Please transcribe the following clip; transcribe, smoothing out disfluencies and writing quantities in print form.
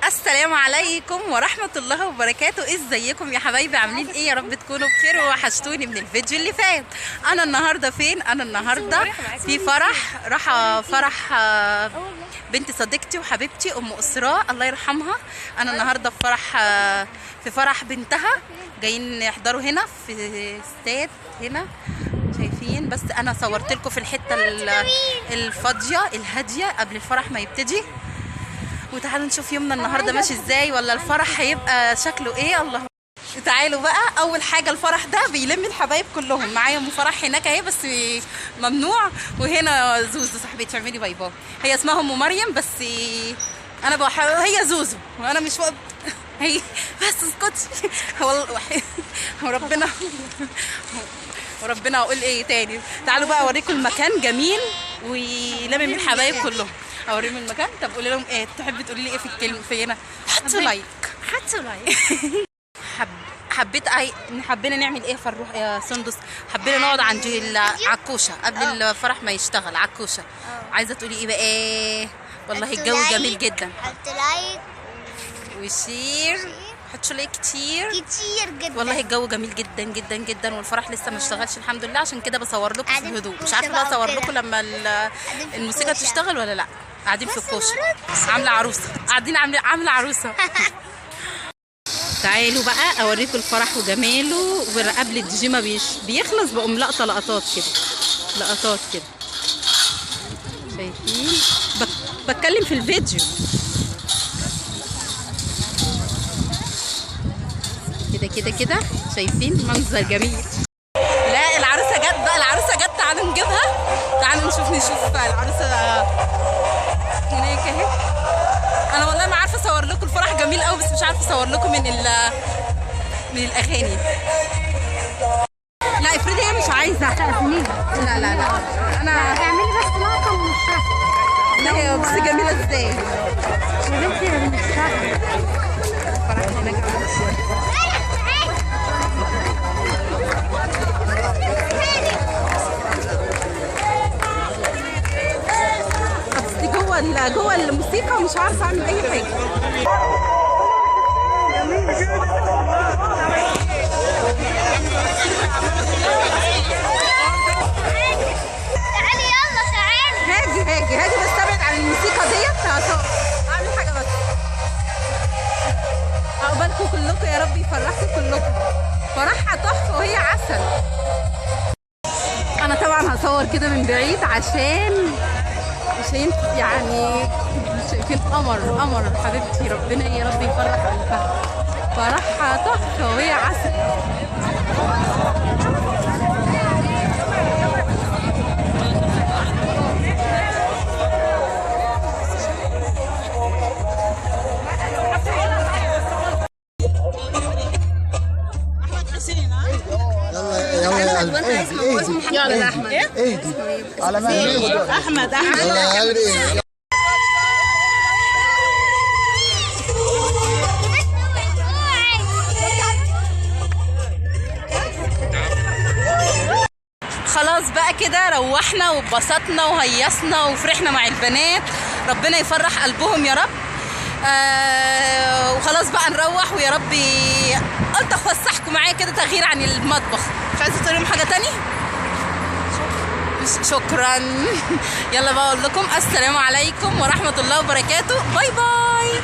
السلام عليكم ورحمة الله وبركاته. ازيكم يا حبايبي؟ عاملين ايه؟ يا رب تكونوا بخير ووحشتوني من الفيديو اللي فات. انا النهارده فين؟ انا النهارده في فرح، رايحه فرح بنت صديقتي وحبيبتي ام اسراء الله يرحمها. انا النهارده في فرح بنتها، جايين يحضروا هنا في استاد هنا شايفين. بس انا صورت لكم في الحته الفاضيه الهاديه قبل الفرح ما يبتدي. وتعالوا نشوف يومنا النهارده ماشي ازاي، ولا الفرح هيبقى شكله ايه. الله، تعالوا بقى. اول حاجه الفرح ده بيلم الحبايب كلهم معايا. ام فرح هناك اهي بس ممنوع، وهنا زوزو صاحبتي. اعملي باي باي. هي اسمها ام مريم بس انا هي زوزو وانا مش وقت هي بس اسكتي. وربنا اقول ايه تاني. تعالوا بقى اوريكم المكان جميل ويلمم الحبايب كلهم. اوريهم المكان. طب قولي لهم ايه، تحبي تقولي لي ايه في الكلمه في هنا؟ حطوا لايك. حبينا نعمل ايه فنروح يا سندس؟ حبينا نقعد عند العكوشه قبل الفرح ما يشتغل. عكوشه. عايزه تقولي ايه بقى؟ ايه والله الجو جميل جدا. حطوا لايك وشير. حطوا لايك كتير جدا. والله الجو جميل جدا جدا جدا، والفرح لسه ما اشتغلش الحمد لله، عشان كده بصور لكم في الهدوء. مش عارفه بقى اصور لكم لما الموسيقى تشتغل ولا لا. قاعدين في الكوشه عامله عروسه، قاعدين عامله عروسه. تعالوا بقى اوريكم الفرح وجماله. وقبل الدي جي ما بيخلص بقوم لقطات كده شايفين. بتكلم في الفيديو كده شايفين منظر جميل. لا العروسه جت بقى، تعالوا نجيبها. تعالوا نشوف العروسه هناك اهي. انا والله ما عارفه اصور لكم الفرح جميل قوي، بس مش عارفه اصور لكم من الاغاني. لا افرضي هي مش عايزه تقفليها. لا انا اعملي بس لقطه من الشهر. لا هي بس جميله ازاي يا بنتي من الشهر. الفرح هناك جوه الموسيقى ومش عارفه اعمل اي حاجه. تعالي يلا تعالي. هاجي بس ابعد عن الموسيقى ديت. اعمل حاجه بس. عقبالكم كلكم يا رب يفرحكم كلكم. فرحها تحفه وهي عسل. انا طبعا هصور كده من بعيد عشان يعني شايفين قمر حبيبتي. ربنا يا رب يفرح قلبها. فرحها تحفه وهي عسل. يلا يا احمد. ايه على مهلي احمد خلاص بقى كده روحنا واتبسطنا وهيصنا وفرحنا مع البنات. ربنا يفرح قلبهم يا رب. وخلاص بقى نروح. ويا رب قلت افسحكم معايا كده تغيير عن المطبخ. مش عايزه تقولي لهم حاجه تاني؟ شكرا. يلا بقى اقول لكم السلام عليكم ورحمه الله وبركاته. باي باي.